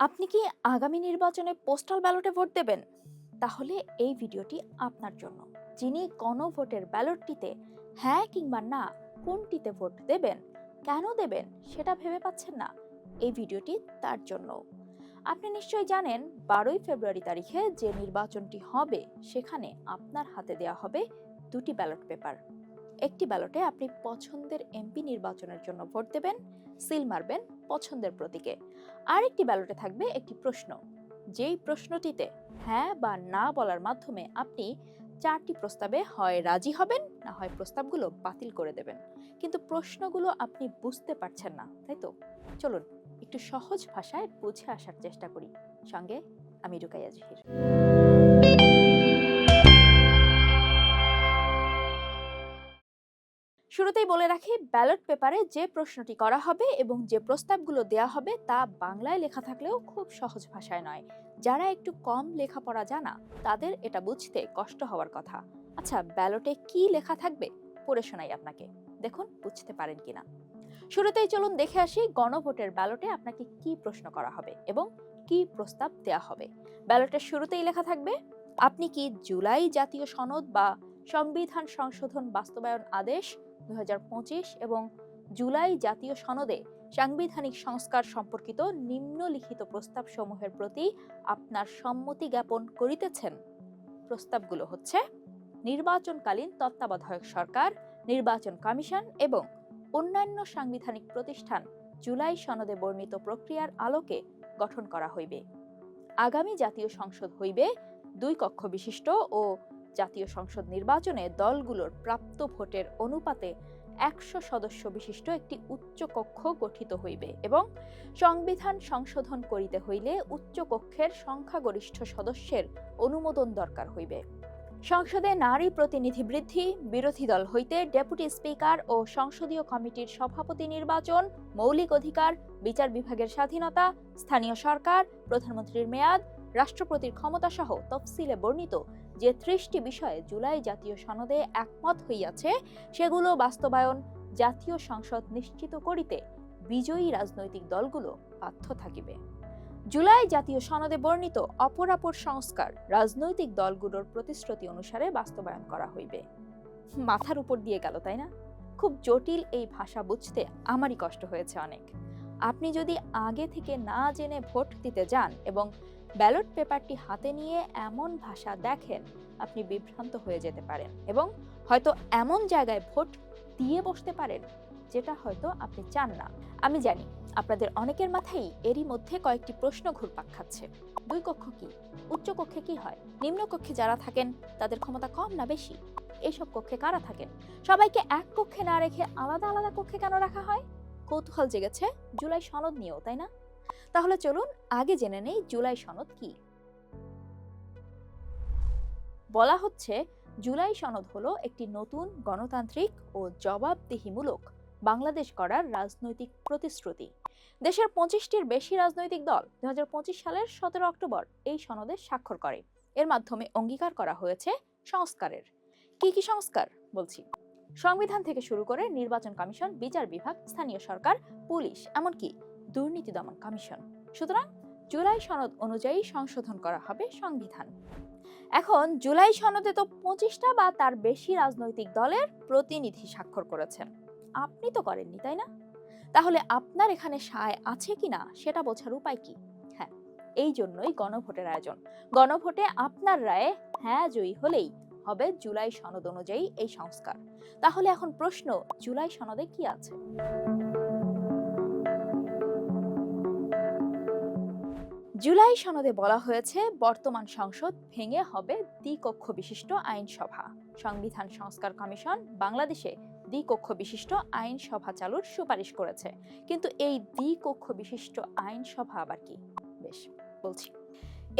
আপনি কি আগামী নির্বাচনে পোস্টাল ব্যালটে ভোট দেবেন? তাহলে এই ভিডিওটি আপনার জন্য। যিনি গণভোটের ব্যালটটিতে হ্যাঁ কিংবা না কোনটিতে ভোট দেবেন, কেন দেবেন সেটা ভেবে পাচ্ছেন না, এই ভিডিওটি তার জন্য। আপনি নিশ্চয়ই জানেন 12ই ফেব্রুয়ারি তারিখে যে নির্বাচনটি হবে সেখানে আপনার হাতে দেওয়া হবে দুটি ব্যালট পেপার। একটি ব্যালটে আপনি পছন্দের এমপি নির্বাচনের জন্য ভোট দেবেন, সিল মারবেন পছন্দের প্রতীকে। আর একটি ব্যালটে থাকবে একটি প্রশ্ন, যেই প্রশ্নটিতে হ্যাঁ বা না বলার মাধ্যমে আপনি চারটি প্রস্তাবে হয় রাজি হবেন, না হয় প্রস্তাবগুলো বাতিল করে দেবেন। কিন্তু প্রশ্নগুলো আপনি বুঝতে পারছেন না, তাই তো? চলুন একটু সহজ ভাষায় বুঝে আসার চেষ্টা করি। সঙ্গে আমি রুকাইয়া জহির। শুরুতেই বলে রাখি, ব্যালট পেপারে যে প্রশ্নটি করা হবে এবং যে প্রস্তাবগুলো দেয়া হবে তা বাংলায় লেখা থাকলেও খুব সহজ ভাষায় নয়। যারা একটু কম লেখাপড়া জানা তাদের এটা বুঝতে কষ্ট হওয়ার কথা। আচ্ছা, ব্যালটে কি লেখা থাকবে পড়ে শোনাই আপনাকে, দেখুন বুঝতে পারেন কিনা। শুরুতেই চলুন দেখে আসি গণভোটের ব্যালটে আপনাকে কি প্রশ্ন করা হবে এবং কি প্রস্তাব দেয়া হবে। ব্যালটের শুরুতেই লেখা থাকবে, আপনি কি জুলাই জাতীয় সনদ বা সংবিধান সংশোধন বাস্তবায়ন আদেশ 2025 এবং জুলাই জাতীয় সনদে সাংবিধানিক সংস্কার সম্পর্কিত নিম্নলিখিত প্রস্তাব সমূহের প্রতি আপনার সম্মতি জ্ঞাপন করিতেছেন? প্রস্তাবগুলো হচ্ছে নির্বাচনকালীন তত্ত্বাবধায়ক সরকার, নির্বাচন কমিশন এবং অন্যান্য সাংবিধানিক প্রতিষ্ঠান জুলাই সনদে বর্ণিত প্রক্রিয়ার আলোকে গঠন করা হইবে। আগামী জাতীয় সংসদ হইবে 2 কক্ষ বিশিষ্ট ও জাতীয় সংসদ নির্বাচনে দলগুলোর প্রাপ্ত ভোটের অনুপাতে 100 সদস্য বিশিষ্ট একটি উচ্চ কক্ষ গঠিত হইবে এবং সংবিধান সংশোধন করিতে হইলে উচ্চ কক্ষের সংখ্যাগরিষ্ঠ সদস্যের অনুমোদন দরকার হইবে। সংসদে নারী প্রতিনিধি বৃদ্ধি, বিরোধী দল হইতে ডেপুটি স্পিকার ও সংসদীয় কমিটির সভাপতি নির্বাচন, মৌলিক অধিকার, বিচার বিভাগের স্বাধীনতা, স্থানীয় সরকার, প্রধানমন্ত্রীর মেয়াদ, রাষ্ট্রপতির ক্ষমতা সহ তফসিলে বর্ণিত যে 30টি বিষয়ে জুলাই জাতীয় সনদে একমত হইয়াছে সেগুলো বাস্তবায়ন জাতীয় সংসদ নিশ্চিত করিতে বিজয়ী রাজনৈতিক দলগুলো বাধ্য থাকিবে। জুলাই জাতীয় সনদে বর্ণিত অপরাপর সংস্কার রাজনৈতিক দলগুলোর প্রতিশ্রুতি অনুসারে বাস্তবায়ন করা হইবে। মাথার উপর দিয়ে গেল, তাই না? খুব জটিল এই ভাষা বুঝতে আমারই কষ্ট হয়েছে অনেক। আপনি যদি আগে থেকে না জেনে ভোট দিতে যান এবং ব্যালট পেপারটি হাতে নিয়ে এমন ভাষা দেখেন, আপনি বিভ্রান্ত হয়ে যেতে পারেন এবং হয়তো এমন জায়গায় ভোট দিয়ে বসতে পারেন যেটা হয়তো আপনি চান না। আমি জানি আপনাদের অনেকের মাথায় এরই মধ্যে কয়েকটি প্রশ্ন ঘুরপাক খাচ্ছে। 2 কক্ষ কি? উচ্চ কক্ষে কি হয়? নিম্ন কক্ষে যারা থাকেন তাদের ক্ষমতা কম না বেশি? এইসব কক্ষে কারা থাকেন? সবাইকে এক কক্ষে না রেখে আলাদা আলাদা কক্ষে কেন রাখা হয়? কৌতূহল জেগেছে জুলাই সনদ নিয়েও, তাই না? তাহলে চলুন আগে জেনে নেই জুলাই সনদ কি। বলা হচ্ছে জুলাই সনদ হলো একটি নতুন গণতান্ত্রিক ও জবাবদিহিমূলক বাংলাদেশ গড়ার রাজনৈতিক প্রতিশ্রুতি। দেশের 25টির বেশি রাজনৈতিক দল 2025 সালের 17 অক্টোবর এই সনদে স্বাক্ষর করে। এর মাধ্যমে অঙ্গীকার করা হয়েছে সংস্কারের। কি কি সংস্কার বলছি? সংবিধান থেকে শুরু করে নির্বাচন কমিশন, বিচার বিভাগ, স্থানীয় সরকার, পুলিশ, এমনকি দুর্নীতি দমন কমিশন। সুতরাং জুলাই সনদ অনুযায়ী সংশোধন করা হবে সংবিধান। এখন জুলাই সনদে তো 25টা বা তার বেশি রাজনৈতিক দলের প্রতিনিধি স্বাক্ষর করেছেন। আপনি তো করেননি, তাই না? তাহলে আপনার এখানে সায় আছে কিনা সেটা বোঝার উপায় কি? হ্যাঁ, এই জন্যই গণভোটের আয়োজন। গণভোটে আপনার রায়ে হ্যাঁ জয়ী হলেই হবে জুলাই সনদ অনুযায়ী এই সংস্কার। তাহলে এখন প্রশ্ন, জুলাই সনদে কি আছে? জুলাই সনদে বলা হয়েছে বর্তমান সংসদ ভেঙে হবে দ্বিকক্ষ বিশিষ্ট আইনসভা। সংবিধান সংস্কার কমিশন বাংলাদেশে দ্বিকক্ষ বিশিষ্ট আইনসভা চালুর সুপারিশ করেছে। কিন্তু এই দ্বিকক্ষ বিশিষ্ট আইনসভা আবার কি? বেশ, বলছি।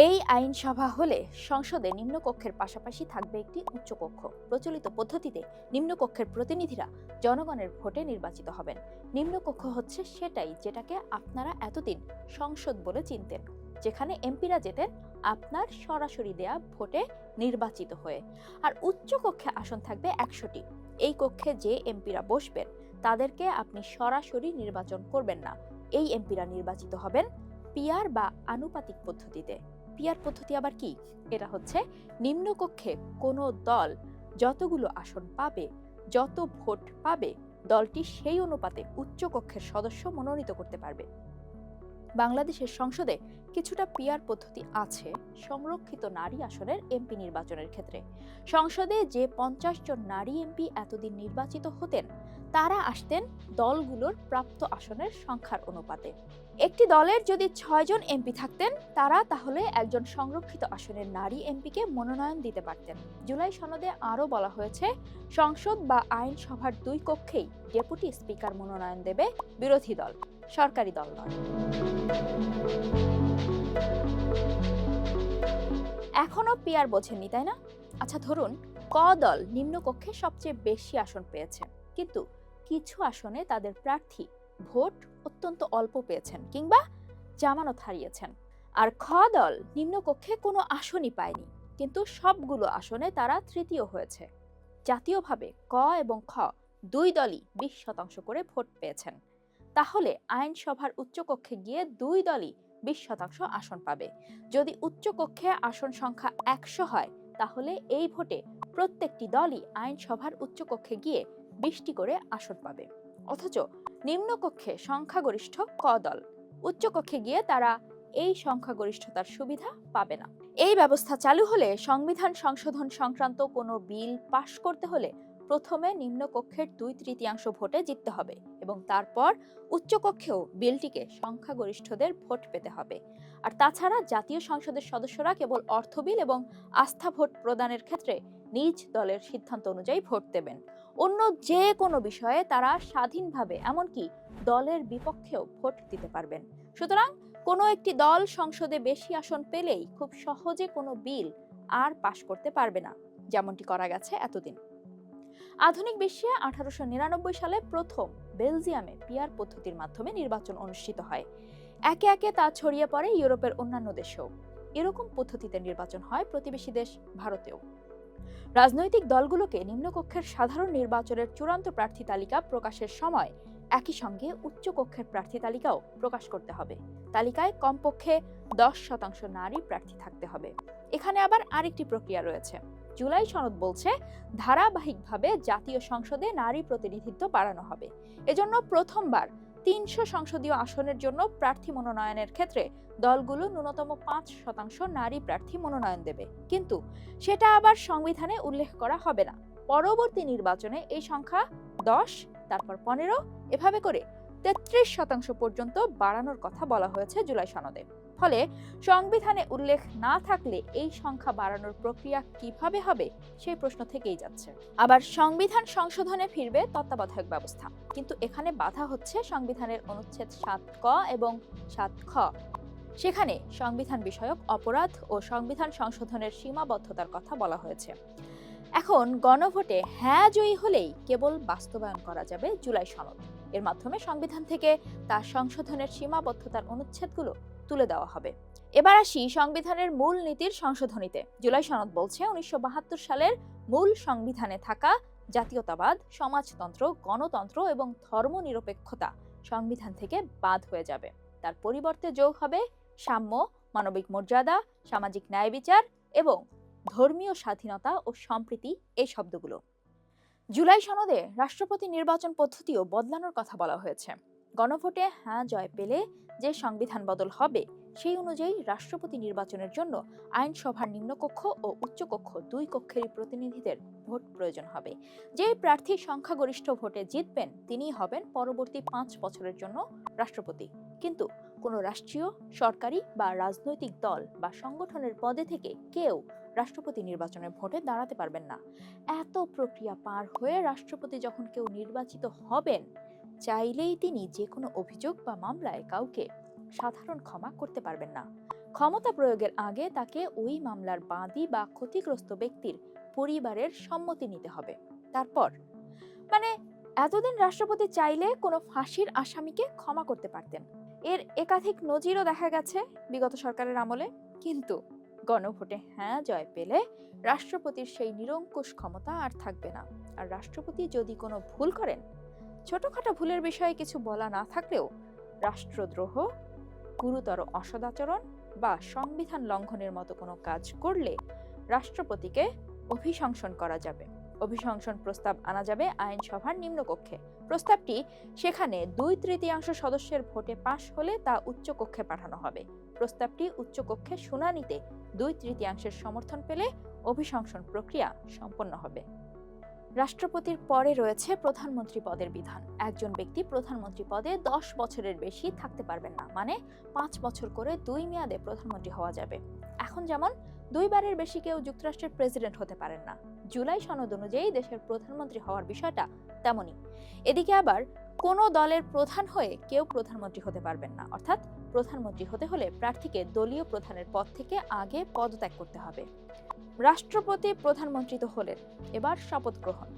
এই আইনসভা হলে সংসদে নিম্নকক্ষের পাশাপাশি থাকবে একটি উচ্চকক্ষ। প্রচলিত পদ্ধতিতে নিম্নকক্ষের প্রতিনিধিরা জনগণের ভোটে নির্বাচিত হবেন। নিম্নকক্ষ হচ্ছে সেটাই যেটাকে আপনারা এতদিন সংসদ বলে চিনতেন, যেখানে এমপিরা যেতেন আপনার সরাসরি দেয়া ভোটে নির্বাচিত হয়ে। আর উচ্চকক্ষে আসন থাকবে 100টি। এই কক্ষে যে এমপিরা বসবেন তাদেরকে আপনি সরাসরি নির্বাচন করবেন না। এই এমপিরা নির্বাচিত হবেন পিয়ার বা আনুপাতিক পদ্ধতিতে। পিয়ার পদ্ধতি আবার কি? এটা হচ্ছে নিম্নকক্ষে কোনো দল যতগুলো আসন পাবে, যত ভোট পাবে, দলটি সেই অনুপাতে উচ্চকক্ষের সদস্য মনোনীত করতে পারবে। বাংলাদেশের সংসদে কিছুটা পিয়ার পদ্ধতি আছে সংরক্ষিত নারী আসনের এমপি নির্বাচনের ক্ষেত্রে। সংসদে যে 50 জন নারী এমপি এতদিন নির্বাচিত হতেন, তারা আসতেন দলগুলোর প্রাপ্ত আসনের সংখ্যার অনুপাতে। একটি দলের যদি 6 জন এমপি থাকতেন, তারা তাহলে একজন সংরক্ষিত আসনের নারী এমপিকে মনোনয়ন দিতে পারতেন। জুলাই সনদে আরও বলা হয়েছে, সংসদ বা আইনসভার 2 কক্ষেই ডেপুটি স্পিকার মনোনয়ন দেবে বিরোধী দল, সরকারি দল নয়। এখনো পিয়ার বোঝেননি, তাই না? আচ্ছা, ধরুন ক দল নিম্নকক্ষে সবচেয়ে বেশি আসন পেয়েছে, কিন্তু কিছু আসনে তাদের প্রার্থী ভোট অত্যন্ত অল্প পেয়েছেন কিংবা জামানত হারিয়েছেন। আর খ দল নিম্নকক্ষে কোনো আসনই পায়নি, কিন্তু সবগুলো আসনে তারা তৃতীয় হয়েছে। জাতীয়ভাবে ক এবং খ 2 দলই 20% করে ভোট পেয়েছেন। তাহলে আইনসভার উচ্চকক্ষে গিয়ে 2 দলই 20% আসন পাবে। যদি উচ্চকক্ষে আসন সংখ্যা 100 হয়, তাহলে এই ভোটে প্রত্যেকটি দলই আইনসভার উচ্চকক্ষে গিয়ে 20টি করে আসন পাবে। অথচ নিম্নকক্ষে সংখ্যাগরিষ্ঠ ক দল, উচ্চকক্ষে গিয়ে তারা এই সংখ্যাগরিষ্ঠতার সুবিধা পাবে না। এই ব্যবস্থা চালু হলে সংবিধান সংশোধন সংক্রান্ত কোনো বিল পাশ করতে হলে প্রথমে নিম্নকক্ষের 2/3 ভোটে জিততে হবে এবং তারপর উচ্চকক্ষেও বিলটিকে সংখ্যাগরিষ্ঠদের ভোট পেতে হবে। আর তাছাড়া জাতীয় সংসদের সদস্যরা কেবল অর্থ বিল এবং আস্থা ভোট প্রদানের ক্ষেত্রে নিজ দলের সিদ্ধান্ত অনুযায়ী ভোট দেবেন। অন্য যে কোনো বিষয়ে তারা স্বাধীনভাবে, এমনকি দলের বিপক্ষেও ভোট দিতে পারবেন। সুতরাং কোনো একটি দল সংসদে বেশি আসন পেলেই খুব সহজে কোনো বিল আর পাশ করতে পারবে না, যেমনটি করা গেছে এতদিন। আধুনিক বিশ্বে 1899 সালে প্রথম বেলজিয়ামে পিয়ার পদ্ধতির মাধ্যমে নির্বাচন অনুষ্ঠিত হয়। একে একে তা ছড়িয়ে পড়ে ইউরোপের অন্যান্য দেশেও। এরকম পদ্ধতিতে নির্বাচন হয় প্রতিবেশী দেশ ভারতেও। রাজনৈতিক দলগুলোকে নিম্নকক্ষের সাধারণ নির্বাচনের চূড়ান্ত প্রার্থী তালিকা প্রকাশের সময় একই সঙ্গে উচ্চকক্ষের প্রার্থী তালিকাও প্রকাশ করতে হবে। তালিকায় কমপক্ষে 10% নারী প্রার্থী থাকতে হবে। এখানে আবার আরেকটি প্রক্রিয়া রয়েছে। জুলাই সনদ বলছে, ধারাবাহিকভাবে জাতীয় সংসদে নারী প্রতিনিধিত্ব বাড়ানো হবে। এজন্য প্রথমবার 300 সংসদীয় আসনের জন্য প্রার্থী মনোনয়নের ক্ষেত্রে দলগুলো ন্যূনতম 5% নারী প্রার্থী মনোনয়ন দেবে, কিন্তু সেটা আবার সংবিধানে উল্লেখ করা হবে না। পরবর্তী নির্বাচনে এই সংখ্যা 10, তারপর 15, এভাবে করে 33% পর্যন্ত বাড়ানোর কথা বলা হয়েছে জুলাই সনদে। ফলে সংবিধানে উল্লেখ না থাকলে এই সংখ্যা বাড়ানোর প্রক্রিয়া কিভাবে হবে, সেই প্রশ্ন থেকেই যাচ্ছে। আবার সংবিধান সংশোধনে ফিরবে তত্ত্বাবধায়ক ব্যবস্থা, কিন্তু এখানে বাধা হচ্ছে সংবিধানের অনুচ্ছেদ 7 ক এবং 7 খ। সেখানে সংবিধান বিষয়ক অপরাধ ও সংবিধান সংশোধনের সীমাবদ্ধতার কথা বলা হয়েছে। এখন গণভোটে হ্যাঁ জয়ী হলেই কেবল বাস্তবায়ন করা যাবে জুলাই সনদ। এর মাধ্যমে সংবিধান থেকে তা সংশোধনের সীমাবদ্ধতার অনুচ্ছেদগুলো তুলে দেওয়া হবে। এবার আসি সংবিধানের মূল নীতির সংশোধনীতে। জুলাই সনদ বলছে, 1972 সালের মূল সংবিধানে থাকা জাতীয়তাবাদ, সমাজতন্ত্র, গণতন্ত্র এবং ধর্মনিরপেক্ষতা সংবিধান থেকে বাদ হয়ে যাবে। তার পরিবর্তে যোগ হবে সাম্য, মানবিক মর্যাদা, সামাজিক ন্যায় বিচার এবং ধর্মীয় স্বাধীনতা ও সম্প্রীতি, এই শব্দগুলো। জুলাই সনদে রাষ্ট্রপতি নির্বাচন পদ্ধতিও বদলানোর কথা বলা হয়েছে। গণভোটে হ্যাঁ জয় পেলে যে সংবিধান বদল হবে, সেই অনুযায়ী রাষ্ট্রপতি নির্বাচনের জন্য আইনসভার নিম্নকক্ষ ও উচ্চকক্ষ 2 কক্ষেরই প্রতিনিধিদের ভোট প্রয়োজন হবে। যে প্রার্থী সংখ্যাগরিষ্ঠ ভোটে জিতবেন, তিনিই হবেন পরবর্তী 5 বছরের জন্য রাষ্ট্রপতি। কিন্তু কোনো রাষ্ট্রীয়, সরকারি বা রাজনৈতিক দল বা সংগঠনের পদে থেকে কেউ রাষ্ট্রপতি নির্বাচনের ভোটে দাঁড়াতে পারবেন না। এত প্রক্রিয়া পার হয়ে রাষ্ট্রপতি যখন কেউ নির্বাচিত হবেন, চাইলেই তিনি যে কোনো অভিযোগ বা মামলায় কাউকে সাধারণ ক্ষমা করতে পারবেন না। ক্ষমতা প্রয়োগের আগে তাকে ওই মামলার বাদী বা ক্ষতিগ্রস্ত ব্যক্তির পরিবারের সম্মতি নিতে হবে। তারপর এতদিন রাষ্ট্রপতি চাইলে কোনো ফাঁসির আসামিকে ক্ষমা করতে পারতেন। এর একাধিক নজিরও দেখা গেছে বিগত সরকারের আমলে। কিন্তু গণভোটে হ্যাঁ জয় পেলে রাষ্ট্রপতির সেই নিরঙ্কুশ ক্ষমতা আর থাকবে না। আর রাষ্ট্রপতি যদি কোনো ভুল করেন, ছোটখাটো ভুলের বিষয়ে কিছু বলা না থাকলেও রাষ্ট্রদ্রোহ, গুরুতর অসদাচরণ বা সংবিধান লঙ্ঘনের মতো কোনো কাজ করলে রাষ্ট্রপতিকে অভিশংসন করা যাবে। অভিশংসন প্রস্তাব আনা যাবে আইনসভার নিম্নকক্ষে। প্রস্তাবটি সেখানে 2/3 সদস্যের ভোটে পাশ হলে তা উচ্চকক্ষে পাঠানো হবে। প্রস্তাবটি উচ্চকক্ষে শুনানিতে 2/3 সমর্থন পেলে অভিশংসন প্রক্রিয়া সম্পন্ন হবে। রাষ্ট্রপতির পরে রয়েছে প্রধানমন্ত্রী পদের বিধান। একজন ব্যক্তি প্রধানমন্ত্রী পদে 10 বছরের বেশি থাকতে পারবেন না, মানে 5 বছর করে 2 মেয়াদে প্রধানমন্ত্রী হওয়া যাবে। এখন যেমন 2 বারের বেশি কেউ যুক্তরাষ্ট্রের প্রেসিডেন্ট হতে পারেন না, জুলাই সনদ অনুযায়ী দেশের প্রধানমন্ত্রী হওয়ার বিষয়টা তেমনই। এদিকে আবার কোনো দলের প্রধান হয়ে কেউ প্রধানমন্ত্রী হতে পারবেন না, অর্থাৎ প্রধানমন্ত্রী হতে হলে প্রার্থীকে দলীয় প্রধানের পদ থেকে আগে পদত্যাগ করতে হবে। রাষ্ট্রপতি প্রধানমন্ত্রী তো হলেন, এবার শপথ গ্রহণ।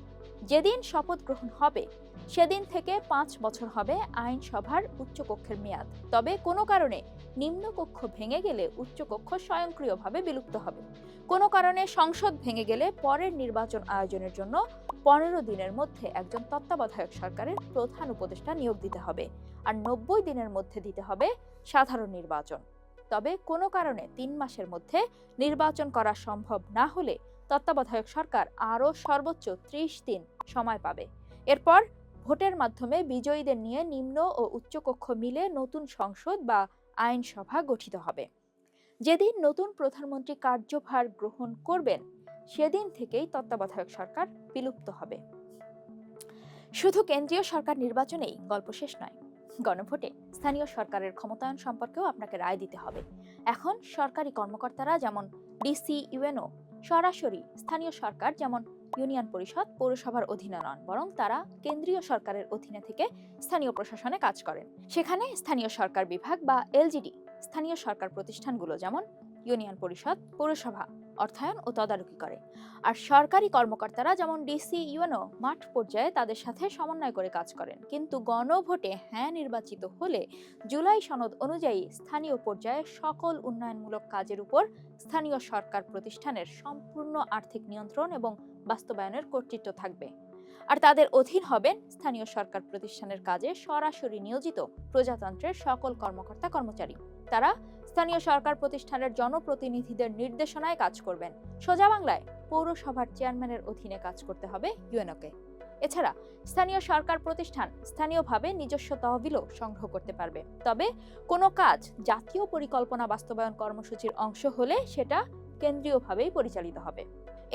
যেদিন শপথ গ্রহণ হবে সেদিন থেকে 5 বছর হবে আইনসভার উচ্চকক্ষের মেয়াদ। তবে কোনো কারণে নিম্নকক্ষ ভেঙে গেলে উচ্চকক্ষ স্বয়ংক্রিয়ভাবে বিলুপ্ত হবে। কোনো কারণে সংসদ ভেঙে গেলে পরের নির্বাচন আয়োজনের জন্য 15 দিনের মধ্যে একজন তত্ত্বাবধায়ক সরকারের প্রধান উপদেষ্টা নিয়োগ দিতে হবে, আর 90 দিনের মধ্যে দিতে হবে সাধারণ নির্বাচন। তবে কোনো কারণে 3 মাসের মধ্যে নির্বাচন করা সম্ভব না হলে তত্ত্বাবধায়ক সরকার আরও সর্বোচ্চ 30 দিন সময় পাবে। এরপর ভোটের মাধ্যমে বিজয়ীদের নিয়ে নিম্ন ও উচ্চকক্ষ মিলে নতুন সংসদ বা আইনসভা গঠিত হবে। যেদিন নতুন প্রধানমন্ত্রী কার্যভার গ্রহণ করবেন সেদিন থেকেই তত্ত্বাবধায়ক সরকার বিলুপ্ত হবে। শুধু কেন্দ্রীয় সরকার নির্বাচনেই গল্প শেষ নয়। গণভোটে স্থানীয় সরকারের ক্ষমতায়ন সম্পর্কেও আপনাকে রায় দিতে হবে। এখন সরকারি কর্মকর্তারা যেমন ডিসি, ইউএনও সরাসরি স্থানীয় সরকার যেমন ইউনিয়ন পরিষদ, পৌরসভার অধীনে নন, বরং তারা কেন্দ্রীয় সরকারের অধীনে থেকে স্থানীয় প্রশাসনে কাজ করেন। সেখানে স্থানীয় সরকার বিভাগ বা এলজিডি স্থানীয় সরকার প্রতিষ্ঠানগুলো যেমন ইউনিয়ন পরিষদ, পৌরসভা অর্থায়ন ও তদারকি করে। আর সরকারি কর্মকর্তারা যেমন ডিসি, ইউএনও মাঠ পর্যায়ে তাদের সাথে সমন্বয় করে কাজ করেন। কিন্তু গণভোটে হ্যাঁ নির্বাচিত হলে জুলাই সনদ অনুযায়ী স্থানীয় পর্যায়ে সকল উন্নয়নমূলক কাজের উপর স্থানীয় সরকার প্রতিষ্ঠানের সম্পূর্ণ আর্থিক নিয়ন্ত্রণ এবং বাস্তবায়নের কর্তৃত্ব থাকবে। আর তাদের অধীন হবেন স্থানীয় সরকার প্রতিষ্ঠানের কাজে সরাসরি নিয়োজিত প্রজাতন্ত্রের সকল কর্মকর্তা কর্মচারী। তারা স্থানীয় সরকার প্রতিষ্ঠানের জনপ্রতিনিধিদের নির্দেশনায় কাজ করবেন। সোজা বাংলায় পৌরসভার চেয়ারম্যানের অধীনে কাজ করতে হবে ইউএনওকে। এছাড়া স্থানীয় সরকার প্রতিষ্ঠান স্থানীয়ভাবে নিজস্ব তহবিলও সংগ্রহ করতে পারবে। তবে কোনো কাজ জাতীয় পরিকল্পনা বাস্তবায়ন কর্মসূচির অংশ হলে সেটা কেন্দ্রীয়ভাবেই পরিচালিত হবে।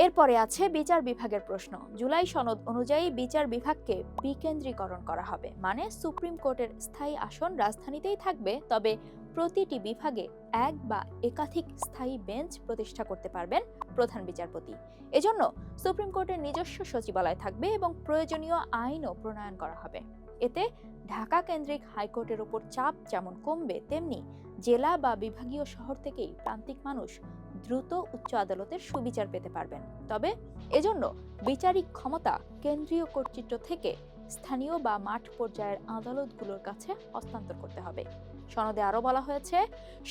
এরপরে আছে বিচার বিভাগের প্রশ্ন। জুলাই সনদ অনুযায়ী বিচার বিভাগকে বিকেন্দ্রীকরণ করা হবে, মানে সুপ্রিম কোর্টের স্থায়ী আসন রাজধানীতেই থাকবে, তবে প্রতিটি বিভাগে এক বা একাধিক স্থায়ী বেঞ্চ প্রতিষ্ঠা করতে পারবেন প্রধান বিচারপতি। এজন্য সুপ্রিম কোর্টের নিজস্ব সচিবালয় থাকবে এবং প্রয়োজনীয় আইনও প্রণয়ন করা হবে। এতে ঢাকা কেন্দ্রিক হাইকোর্টের উপর চাপ যেমন কমবে, তেমনি জেলা বা বিভাগীয় শহর থেকেই প্রান্তিক মানুষ দ্রুত উচ্চ আদালতের সুবিচার পেতে পারবেন। তবে এজন্য বিচারিক ক্ষমতা কেন্দ্রীয় কর্তৃত্ব থেকে স্থানীয় বা মাঠ পর্যায়ের আদালতগুলোর কাছে হস্তান্তর করতে হবে। সনদে আরও বলা হয়েছে,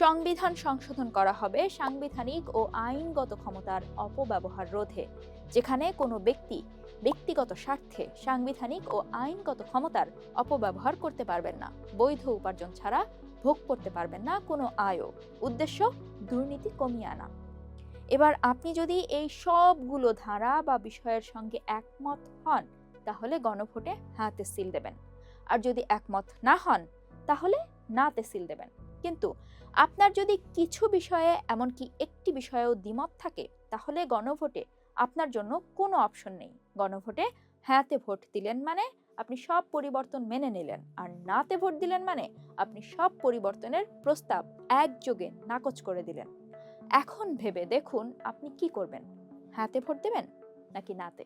সংবিধান সংশোধন করা হবে সাংবিধানিক ও আইনগত ক্ষমতার অপব্যবহার রোধে। যেখানে কোনো ব্যক্তি ব্যক্তিগত স্বার্থে সাংবিধানিক ও আইনগত ক্ষমতার অপব্যবহার করতে পারবেন না, বৈধ উপার্জন ছাড়া ভোগ করতে পারবেন না কোনো আয়ও। উদ্দেশ্য দুর্নীতি কমিয়ে আনা। এবার আপনি যদি এই সবগুলো ধারা বা বিষয়ের সঙ্গে একমত হন তাহলে গণভোটে হাতে সিল দেবেন, আর যদি একমত না হন তাহলে নাতে সিল দেবেন। কিন্তু আপনার যদি কিছু বিষয়ে এমনকি একটি বিষয়েও দ্বিমত থাকে তাহলে গণভোটে আপনার জন্য কোনো অপশন নেই। গণভোটে হ্যাঁতে ভোট দিলেন মানে আপনি সব পরিবর্তন মেনে নিলেন, আর নাতে ভোট দিলেন মানে আপনি সব পরিবর্তনের প্রস্তাব একযোগে নাকচ করে দিলেন। এখন ভেবে দেখুন আপনি কি করবেন, হ্যাঁতে ভোট দেবেন নাকি নাতে।